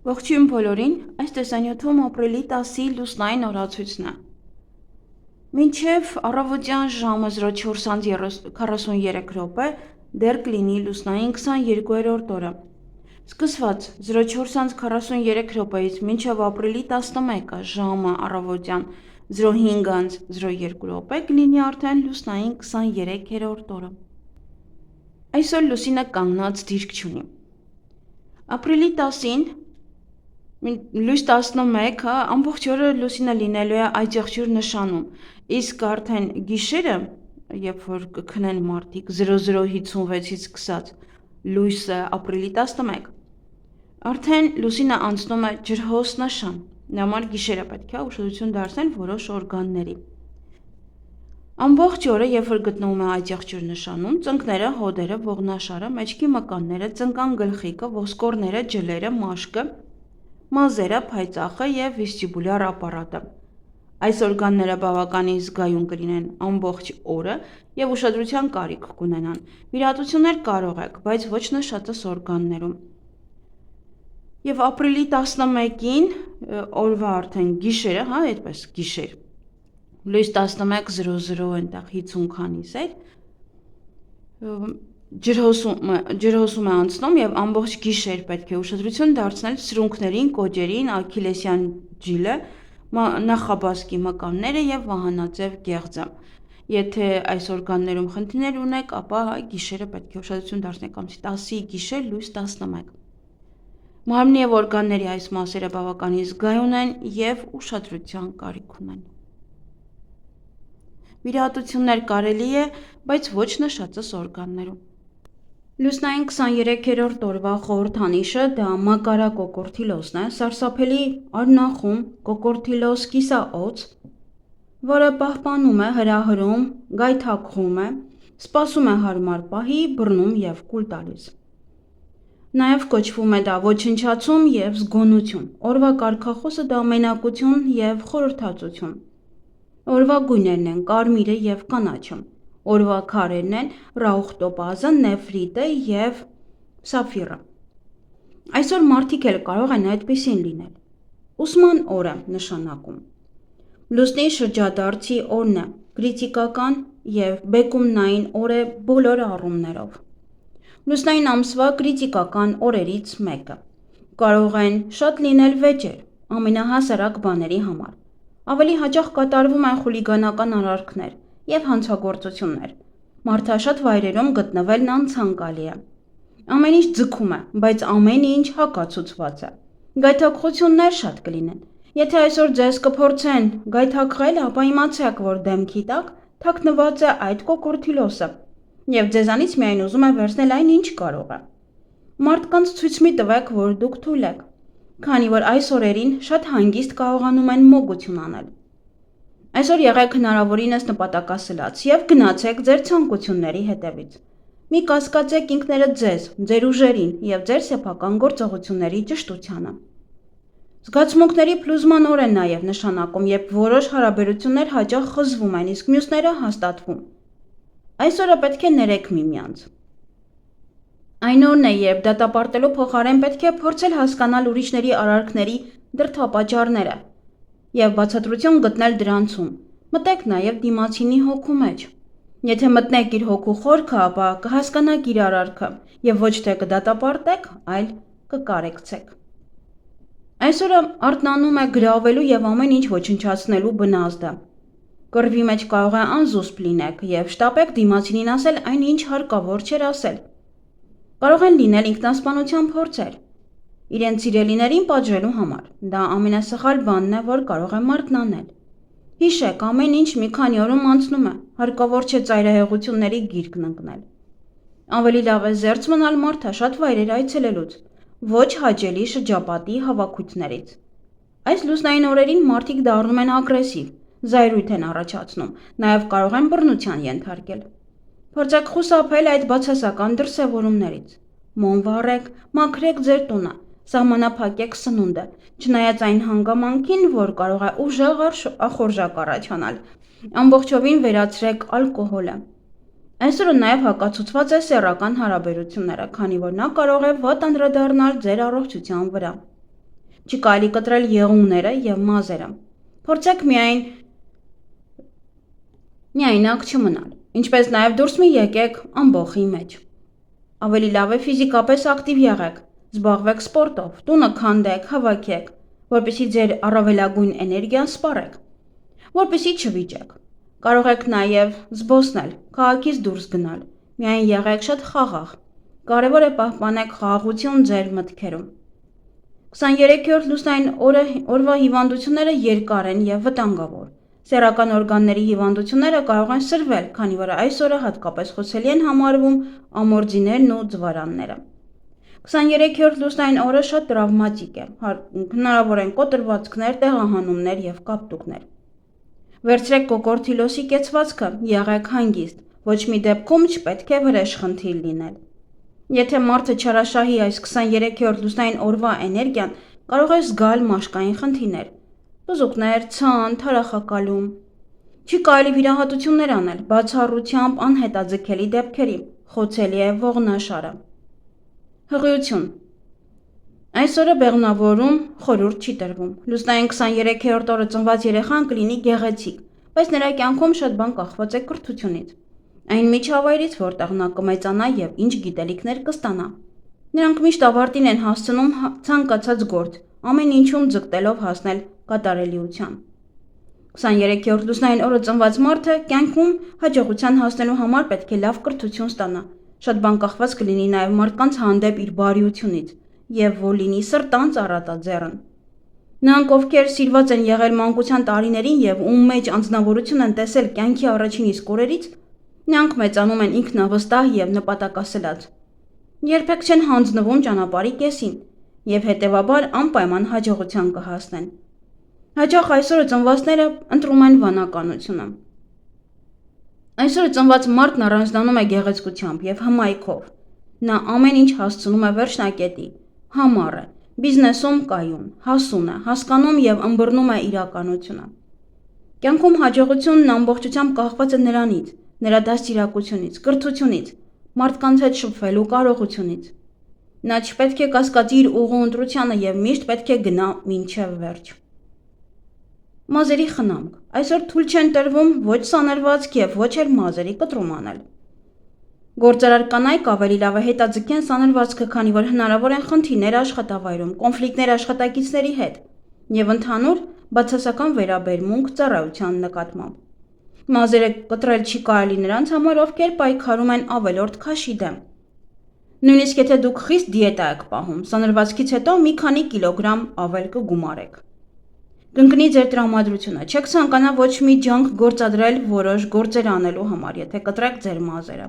Ողջույն բոլորին, այս տեսանյութում ապրիլի 10-ի լուսնային օրացույցն է։ Մինչև առավոտյան ժամը 04:43 դեռ կլինի լուսնային 22-րդ օրը։ Սկսված 04:43-ից մինչև ապրիլի 11-ը ժամը առավոտյան 05:02 կլինի արդեն լուսնային 23-րդ օրը։ Այսօր լուսինը կանգնած դիրք չունի։ Ապրիլի 10-ին լույս 11-ը ամբողջ օրը լուսինը լինելու է այծեղջյուր նշանում, իսկ արդեն գիշերը, երբ որ կքնեն մարդիկ 00:56-ից սկսած լույսը ապրիլի 11, արդեն լուսինը անցնում է ջրհոս նշան, դրա համար գիշերը պետք է ուշադրություն դարձնել որոշ օրգանների։ Ամբողջ օրը, երբ որ գտնվում է այծեղջյուր նշանում, ծնկները, հոդերը, ողնաշարը, մեջքի մկանները, ծնկան գլխիկը, ոսկորները, ջլերը, մաշկը, մազերը, փայծաղը և վեստիբուլյար ապարատը։ Այս օրգանները բավականին զգայուն կլինեն ամբողջ օրը և ուշադրության կարիք կունենան։ Վիրահատություններ կարող եք, բայց ոչ նշածս օրգաններում։ Եվ ապրիլի 11-ին օրվա արդեն գիշերը, այդպես գիշեր, լույս 11:00 այնտեղ 50 քանիս է, ջրհոսում է անցնում և ամբողջ գիշեր պետք է ուշադրություն դարձնել սրունքներին, կոճերին, աքիլեսյան ջիլը, նախաբազկի մկանները և վահանաձև գեղձը։ Եթե այս օրգաններում խնդիրներ ունեք, ապա գիշերը պետք է ուշադրություն դարձնեք, ամսի 10-ի գիշեր լույս 11։ Մարմնի և օրգանների այս մասերը բավականին զգայուն են և ուշադրության կարիք ունեն։ Վիրահատություններ կարելի է, բայց ոչ նշածս օրգաններում։ Լուսնային 23-րդ օրվա խորհրդանիշը դա մակարակոկորտիլոզն է, սարսափելի արնախում, կոկորտիլոզ կիսաօձ, որը պահպանում է, հրահրում, գայթակղում է, սպասում է հարմար պահի, բռնում և կուլ տալիս։ Նաև կոչվում է դա ոչնչացում և զգոնություն, օրվա կարգախոսը դա մենակություն և խորհրդածություն։ Օրվա գույներն են կարմիրը և կանաչը, օրվա քարերն են ռաուխտոպազը, նեֆրիտը և սափիրը։ Այսօր մարդիկ էլ կարող են այդպիսին լինել։ Ուսման օր է նշանակում։ Լուսնի շրջադարձի օրն է, կրիտիկական և բեկումնային օր է բոլոր առումներով։ Լուսնային ամսվա կրիտիկական օրերից մեկը։ Կարող են շատ լինել վեճեր, ամենահասարակ բաների համար։ Ավելի հաճախ կատարվում են խուլիգանական արարքներ և հանցագործություններ։ Մարդաշատ վայրերում գտնվելն անցանկալի է։ Ամեն ինչ ձգում է, բայց ամեն ինչ հակացուցված է։ Գայթակղություններ շատ կլինեն։ Եթե այսօր ձեզ կփորձեն գայթակղել, ապա իմացեք, որ դեմքի տակ թաքնված է այդ կոկորտիլոզը և ձեզանից միայն ուզում է վերցնել այն, ինչ կարող է։ Մարդկանց ցույց մի տվեք, որ դուք թույլ եք, քանի որ այս օրերին շատ հանգիստ կարողանում են մոգություն անել։ Այսօր եղեք հնարավորինս նպատակասլաց և գնացեք ձեր ցանկությունների հետևից։ Մի կասկածեք ինքներդ ձեզ, ձեր ուժերին և ձեր սեփական գործողությունների ճշտությանը։ Զգացմունքների փլուզման օր է նաև նշանակում, երբ որոշ հարաբերություններ հաճախ խզվում են, իսկ մյուսները հաստատվում։ Այս օրը պետք է ներեք միմյանց։ Այն օրն է, երբ դատապարտելու փոխարեն պետք է փորձել հասկանալ ուրիշների արարքների դրդապատճառները և բացատրություն գտնել դրանցում։ Մտեք նաև դիմացինի հոգու մեջ։ Եթե մտնեք իր հոգու խորքը, ապա կհասկանաք իր արարքը և ոչ թե կդատապարտեք, այլ կկարեկցեք։ Այսօրը արթնանում է գրավելու և ամեն ինչ ոչնչացնելու բնազդը։ Կռվի մեջ կարող է անզուսպ լինեք և շտապեք դիմացինին ասել այն, ինչ հարկավոր չէր ասել։ Կարող են լինել ինքնասպանության փորձեր, իրենց սիրելիներին պատժելու համար։ Դա ամենասխալ բանն է, որ կարող է մարդն անել։ Հիշեք, ամեն ինչ մի քանի օրում անցնում է, հարկավոր չէ ծայրահեղությունների գիրկն ընկնել։ Ավելի լավ է զերծ մնալ մարդաշատ վայրեր այցելելուց, ոչ հաճելի շրջապատի հավաքույթներից։ Այս լուսնային օրերին մարդիկ դառնում են ագրեսիվ, զայրույթ են առաջացնում, նաև կարող են բռնության ենթարկել։ Փորձեք խուսափել այդ բացասական դրսևորումներից։ Մոմ վառեք, մաքրեք ձեր տունը, սահմանափակեք սնունդը, չնայած այն հանգամանքին, որ կարող է ուժեղ ախորժակ առաջանալ, ամբողջովին վերացրեք ալկոհոլը։ Այսօրը նաև հակացուցված է սեռական հարաբերությունները, քանի որ նա կարող է վատ անդրադառնալ ձեր առողջության վրա։ Չի կարելի կտրել եղունգները և մազերը։ Փորձեք միայնակ չմնալ, ինչպես նաև դուրս մի եկեք ամբոխի մեջ։ Ավելի լավ է ֆիզիկապես ակտիվ եղեք, զբաղվեք սպորտով, տունը քանդեք, հավաքեք, որպեսզի ձեր առավելագույն էներգիան սպառեք, որպեսզի չվիճեք։ Կարող եք նաև զբոսնել, քաղաքից դուրս գնալ, միայն եղեք շատ խաղաղ։ Կարևոր է պահպանեք խաղաղություն ձեր մտքերում։ 23-րդ լուսնային օրվա հիվանդությունները երկար են և վտանգավոր։ Սեռական օրգանների հիվանդությունները կարող են սրվել, քանի որ այս օրը հատկապես խոցելի են համարվում ամորձիներն ու ձվարանները։ 23-րդ լուսնային օրը շատ տրավմատիկ է, հնարավոր են կոտրվածքներ, տեղահանումներ և կապտուկներ։ Վերցրեք կոկորդի լոսի կեցվածքը, եղեք հանգիստ, ոչ մի դեպքում չպետք է վրեժխնդիր լինել։ Եթե մարդը չարաշահի այս 23-րդ լուսնային օրվա էներգիան, կարող է զգալ մաշկային խնդիրներ, բզուկներ, ցանց, թարախակալում։ Չի կարելի վիրահատություններ անել, բացառությամբ անհետաձգելի դեպքերի, խոցելի է ողնաշարը։ Հղիություն։ Այս օրը բեղմնավորում խորհուրդ չի տրվում։ Լուսնային 23-րդ օրը ծնված երեխան կլինի գեղեցիկ, բայց նրա կյանքում շատ բան կախված է կրթությունից։ Այն միջավայրից, որտեղ նա կմեծանա և ինչ գիտելիքներ կստանա։ Նրանք միշտ ավարտին են հասցնում ցանկացած գործ, ամեն ինչում ձգտելով հասնել կատարելիության։ 23-րդ լուսնային օրը ծնված մարդը կյանքում հաջողության հասնելու համար պետք է լավ կրթություն ստանա։ Շատ բան կախված կլինի նաև մարդկանց հանդեպ իր բարիությունից և որ լինի սրտանց առատաձեռն։ Նրանք, ովքեր սիրված են եղել մանկության տարիներին և ում մեջ անձնավորություն են տեսել կյանքի առաջին իսկ օրերից, նրանք մեծանում են ինքնավստահ և նպատակասլաց։ Երբեք չեն հանձնվում ճանապարհի կեսին և հետևաբար անպայման հաջողության կհասնեն։ Հաճախ այսօրը ծնվածները ընտրում են վանականությունը։ Այսօրը ծնված մարդն առանձնանում է գեղեցկությամբ և հմայքով։ Նա ամեն ինչ հասցնում է վերջնակետի, համառ է, բիզնեսում կայուն, հասուն է, հասկանում և ըմբռնում է իրականությունը։ Կյանքում հաջողությունն ամբողջությամբ կախված է նրանից, նրա դաստիարակությունից, կրթությունից, մարդկանց հետ շփվելու կարողությունից։ Նա չպետք է կասկածի իր ուղու ընտրությանը և միշտ պետք է գնա մինչև վերջ։ Մազերի խնամք։ Այսօր թույլ չեն տրվում ոչ սանրվածք և ոչ էլ մազերի կտրում անել։ Գործարար կանայք ավելի լավ է հետաձգեն սանրվածքը, քանի որ հնարավոր են խնդիրներ աշխատավայրում, կոնֆլիկտներ աշխատակիցների հետ և ընդհանուր բացասական վերաբերմունք ծառայության նկատմամբ։ Մազերը կտրել չի կարելի նրանց համար, ովքեր պայքարում են ավելորդ քաշի դեմ։ Նույնիսկ եթե դուք խիստ դիետա եք պահում, սանրվածքից հետո մի քանի կիլոգրամ ավել կգումարեք։ Կընկնի ձեր տրամադրությունը, չեք ցանկանա ոչ մի ջանք գործադրել որոշ գործեր անելու համար, եթե կտրեք ձեր մազերը։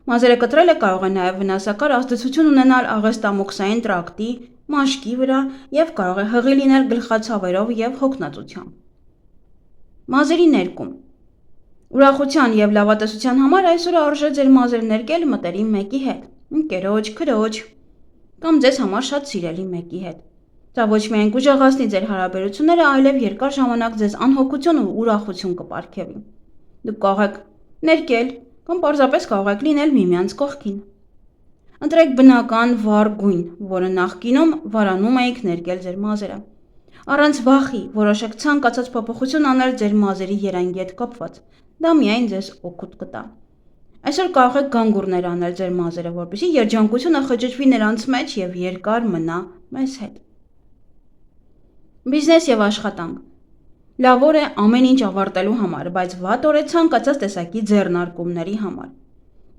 Մազերը կտրելը կարող է նաև վնասակար ազդեցություն ունենալ աղեստամոքսային տրակտի, մաշկի վրա և կարող է հղի լինել գլխացավերով և հոգնածությամբ։ Մազերի ներկում։ Ուրախության և լավատեսության համար այսօր արժե ձեր մազերը ներկել մտերիմ մեկի հետ, ընկերոջ, քրոջ կամ ձեզ համար շատ սիրելի մեկի հետ։ Դա ոչ միայն կուժեղացնի ձեր հարաբերությունները, այլև երկար ժամանակ ձեզ անհոգություն ու ուրախություն կպարգևի։ Դուք կարող եք ներկել կամ պարզապես կարող եք լինել միմյանց կողքին։ Ընտրեք բնական վառ գույն, որը նախկինում վարանում էիք ներկել ձեր մազերը։ Առանց վախի որոշեք ցանկացած փոփոխություն անել ձեր մազերի երանգի հետ կապված։ Դա միայն ձեզ օգուտ կտա։ Այսօր կարող եք գանգուրներ անել ձեր մազերը, որպեսզի երջանկությունը խճճվի նրանց մեջ և երկար մնա մեզ հետ։ Բիզնես և աշխատանք։ Լավ օր է ամեն ինչ ավարտելու համար, բայց վատ օր է ցանկացած տեսակի ձեռնարկումների համար։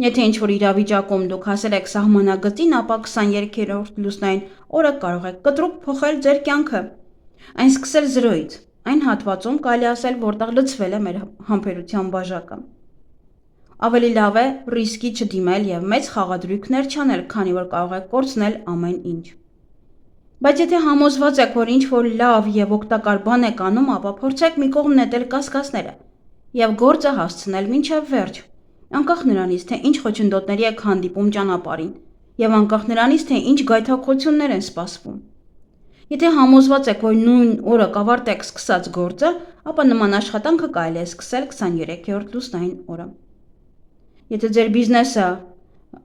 Եթե ինչ-որ իրավիճակում դուք հասել եք սահմանագծին, ապա 23-րդ լուսնային օրը կարող եք կտրուկ փոխել ձեր կյանքը, այն սկսել զրոյից, այն հատվածում կարելի ասել, որտեղ լցվել է մեր համբերության բաժակը։ Ավելի լավ է ռիսկի չդիմել և մեծ խաղադրույքներ չանել, քանի որ կարող եք կորցնել ամեն ինչ։ Բայց եթե համոզված եք, որ ինչ-որ լավ և օգտակար բան եք անում, ապա փորձեք մի կողմ նետել կասկածները և գործը հասցնել մինչև վերջ, անկախ նրանից, թե ինչ խոչընդոտների եք հանդիպում ճանապարհին և անկախ նրանից, թե ինչ գայթակղություններ են սպասվում։ Եթե համոզված եք, որ նույն օրը կավարտեք սկսած գործը, ապա նման աշխատանքը կարելի է սկսել 23-րդ լուսնային օրը։ Եթե ձեր բիզնեսը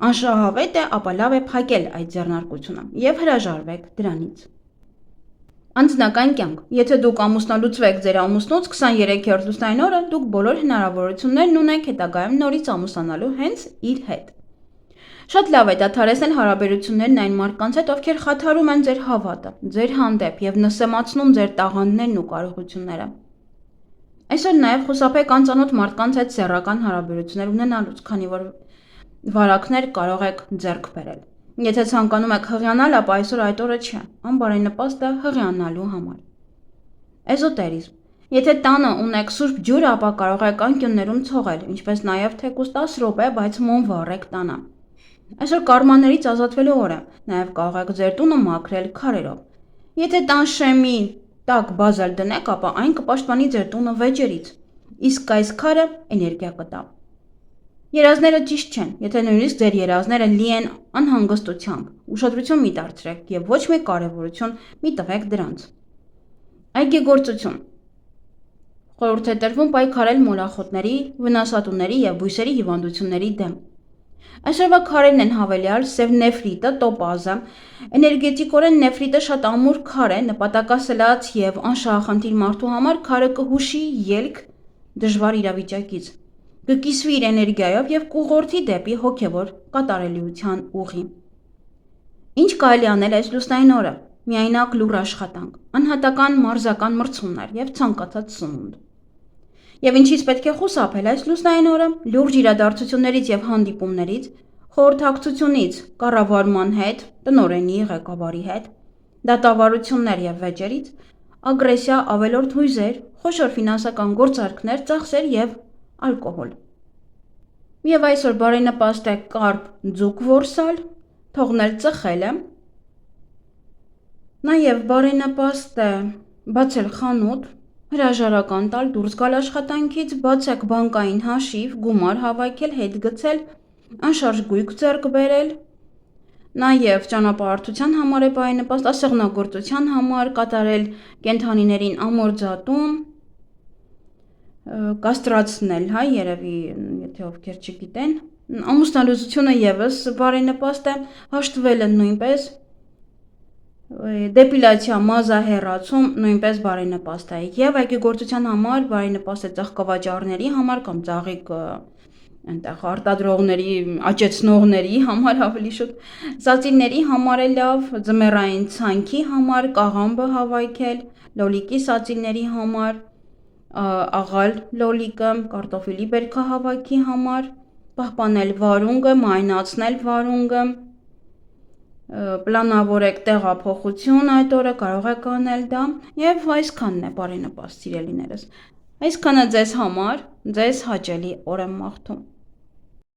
անշահավետ է, ապա լավ է փակել այդ ձեռնարկությունը և հրաժարվեք դրանից։ Անձնական կյանք։ Եթե դուք ամուսնալուծվեք ձեր ամուսնուց 23-րդ լուսնային օրը, դուք բոլոր հնարավորություններն ունեք հետագայում նորից ամուսնանալու հենց իր հետ։ Շատ լավ է դադարեցնել հարաբերություններն այն մարդկանց հետ, ովքեր խաթարում են ձեր հավատը, ձեր հանդեպ եւ նսեմացնում ձեր տաղանդներն ու կարողությունները։ Այսօր նաեւ խուսափեք անծանոթ մարդկանց հետ սեռական հարաբերություններ ունենալուց, քանի որ վարակներ կարող եք ձեռք բերել։ Եթե ցանկանում եք հղիանալ, ապա այսօր այդ օրը չէ, անբարենպաստ է հղիանալու համար։ Էզոտերիզմ։ Եթե տանը ունեք սուրբ ջուր, ապա կարող եք անկյուններում ցողել, ինչպես նաև թեկուզ 10 րոպե, բայց մոմ վառեք տանը։ Այսօր կարմաներից ազատվելու օր է, նաև կարող եք ձեր տունը մաքրել քարերով։ Եթե տան շեմի տակ բազալ դնեք, ապա այն կպաշտպանի ձեր տունը վեճերից, իսկ այս քարը էներգիա կտա։ Երազները ճիշտ չեն, եթե նույնիսկ ձեր երազները լի են անհանգստությամբ, ուշադրություն մի դարձրեք եւ ոչ մի կարեւորություն մի տվեք դրանց։ Այգեգործություն։ Խորհուրդ է տրվում պայքարել մոլախոտների, վնասատուների եւ բույսերի հիվանդությունների դեմ։ Այսօրվա քարերն են հավելյալ սև նեֆրիտը, տոպազը։ Էներգետիկորեն նեֆրիտը շատ ամուր քար է, նպատակասլաց եւ անշահախնդիր մարդու համար քարը կհուշի ելք դժվար իրավիճակից։ Կկիսվի իր էներգիայով եւ կուղղորդի դեպի հոգեվոր կատարելիության ուղի։ Ինչ կարելի անել այս լուսնային օրը։ Միայնակ լուր աշխատանք, անհատական մարզական մրցումներ եւ ցանկացած սնունդ։ Եվ ինչից պետք է խուսափել այս լուսնային օրը, լուրջ իրադարձություններից եւ հանդիպումներից, խորհրդակցությունից, կառավարման հետ, տնօրենի, ղեկավարի հետ, դատավարություններ եւ վեճերից, ագրեսիա, ավելորդ հույզեր, խոշոր ֆինանսական գործարքներ, ծախսեր եւ ալկոհոլ։ Եվ այսօր բարենպաստ է կարպ ձուկ որսալ, թողնել ծխելը։ Նաեւ բարենպաստ է բացել խանութ, հրաժարական տալ, դուրս գալ աշխատանքից, բացեք բանկային հաշիվ, գումար հավաքել, հետ գցել, անշարժ գույք ձեռք բերել։ Նաեւ ճանապարհորդության համար է բարենպաստ, ասեղնագործության համար, կատարել կենդանիներին ամորձատում, կաստրացնել, հա, երևի, եթե ովքեր չգիտեն, ամուսնալուծությունը եւս բարենպաստ է, հաշտվելը նույնպես, դեպիլացիա, մազահեռացում նույնպես բարենպաստ է, եւ այգեգործության համար բարենպաստ է ծաղկավաճառների համար կամ ծաղիկ այնտեղ արտադրողների, աճեցնողների համար ավելի շուտ, սածինների համար է լավ, ձմեռային ցանքի համար, կաղամբը հավաքել, լոլիկի սածինների համար, աղալ լոլիկը, կարտոֆիլի բերքահավաքի համար, պահպանել վարունգը, մանացնել վարունգը, պլանավորեք տեղափոխություն այդ օրը կարող եք անել դա եւ այսքանն է բարենպաստ սիրելիներս։ Այսքանը ձեզ համար, ձեզ հաճելի օր եմ մաղթում։